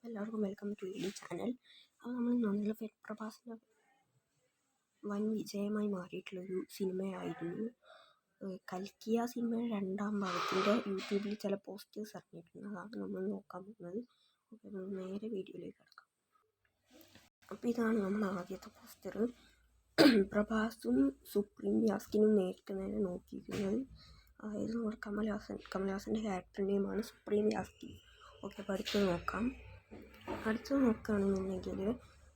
എല്ലാവർക്കും welcome to ഈ channel. അപ്പോൾ നമ്മൾ നന്ദില പ്രഭാസിൻ്റെ വൻ വിജയമായി മാറിയിട്ടുള്ളൊരു സിനിമയായിരുന്നു കൽക്കി. ആ സിനിമയുടെ 2ാം ഭാഗത്തിൻ്റെ യൂട്യൂബിൽ ചില പോസ്റ്റേഴ്സ് ഇറങ്ങിയിട്ടുണ്ട്. അതാണ് നമ്മൾ നോക്കാൻ പോകുന്നത്. ഓക്കെ, നമ്മൾ നേരെ വീഡിയോയിലേക്ക് കിടക്കാം. അപ്പോൾ ഇതാണ് നമ്മുടെ ആദ്യത്തെ പോസ്റ്റർ. പ്രഭാസും സുപ്രീം യാസ്കിനും നേർക്ക് നേരെ നോക്കിയിരിക്കുന്നത്. അതായത് നമ്മുടെ കമൽഹാസൻ്റെ ക്യാരക്ടർ നെയിമാണ് സുപ്രീം യാസ്കിൻ. ഓക്കെ, അപ്പോൾ അടുത്ത് നോക്കുകയാണെന്നുണ്ടെങ്കിൽ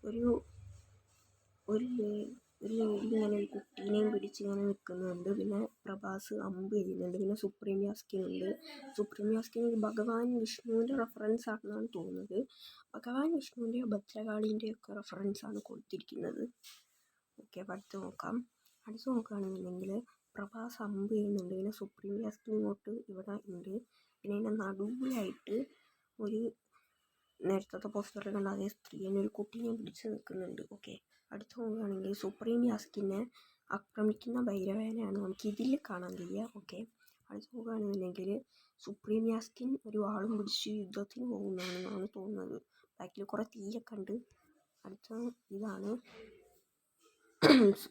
ഒരു ലേഡി ഇങ്ങനെ ഒരു കുട്ടീനെയും പിടിച്ച് ഇങ്ങനെ നിൽക്കുന്നുണ്ട്. പിന്നെ പ്രഭാസ് അമ്പ് ചെയ്യുന്നുണ്ട്. പിന്നെ സുപ്രീം യാസ്കിൻ ഉണ്ട്. സുപ്രീം യാസ്കിൻ ഒരു ഭഗവാൻ വിഷ്ണുവിൻ്റെ റെഫറൻസ് ആണെന്നാണ് തോന്നുന്നത്. ഭഗവാൻ വിഷ്ണുവിൻ്റെയോ ഭദ്രകാളിൻ്റെയോ ഒക്കെ റെഫറൻസ് ആണ് കൊടുത്തിരിക്കുന്നത്. ഓക്കെ, അപ്പോൾ അടുത്ത് നോക്കുകയാണെന്നുണ്ടെങ്കിൽ പ്രഭാസ് അമ്പ് ചെയ്യുന്നുണ്ട്. പിന്നെ സുപ്രീം യാസ്കിൻ ഇങ്ങോട്ട് ഇവിടെ ഉണ്ട്. പിന്നെ അതിൻ്റെ നടുവിലായിട്ട് ഒരു നേരത്തെ പോസ്റ്ററിൽ കണ്ട അതേ സ്ത്രീയെ ഒരു കുട്ടീനെ പിടിച്ച് നിൽക്കുന്നുണ്ട്. ഓക്കെ, അടുത്ത് നോക്കുകയാണെങ്കിൽ സുപ്രീം യാസ്കിനെ ആക്രമിക്കുന്ന ഭൈരവേനെയാണ് നമുക്ക് ഇതിൽ കാണാൻ കഴിയുക. ഓക്കെ, അടുത്ത് നോക്കുകയാണെന്നുണ്ടെങ്കിൽ സുപ്രീം യാസ്കിൻ ഒരു ആളും പിടിച്ച് യുദ്ധത്തിന് പോകുന്നതാണെന്നാണ് തോന്നുന്നത്. ബാക്കിൽ കുറേ തീയൊക്കെ ഉണ്ട്. അടുത്ത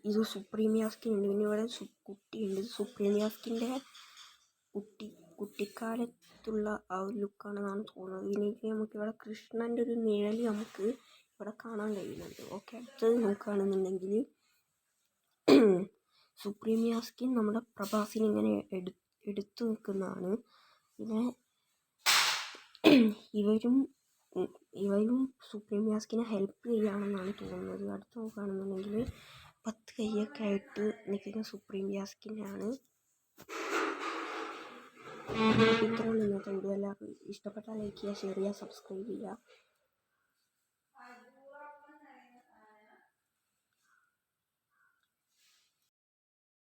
ഇത് സുപ്രീം യാസ്കിൻ ഉണ്ട്. പിന്നെ ഇവിടെ കുട്ടിയുണ്ട്. സുപ്രീം യാസ്കിൻ്റെ കുട്ടിക്കാലത്തുള്ള ആ ഒരു ലുക്കാണെന്നാണ് തോന്നുന്നത്. പിന്നെ നമുക്കിവിടെ കൃഷ്ണൻ്റെ ഒരു നിഴൽ നമുക്ക് ഇവിടെ കാണാൻ കഴിയുന്നുണ്ട്. ഓക്കെ, അടുത്തത് നോക്കുകയാണെന്നുണ്ടെങ്കിൽ സുപ്രീം യാസ്കിൻ നമ്മുടെ പ്രഭാസിനെ ഇങ്ങനെ എടുത്തു നിൽക്കുന്നതാണ്. പിന്നെ ഇവരും സുപ്രീം യാസ്കിനെ ഹെൽപ്പ് ചെയ്യുകയാണെന്നാണ് തോന്നുന്നത്. അടുത്ത് നോക്കുകയാണെന്നുണ്ടെങ്കിൽ 10 കൈയൊക്കെ ആയിട്ട് നിൽക്കുന്ന സുപ്രീം യാസ്കിനാണ്. ഇത്രയുള്ള ഇന്നത്തെ വീഡിയോ. എല്ലാവർക്കും ഇഷ്ടപ്പെട്ടാൽ ലൈക്ക് ചെയ്യുക, ഷെയർ ചെയ്യുക, സബ്സ്ക്രൈബ് ചെയ്യുക.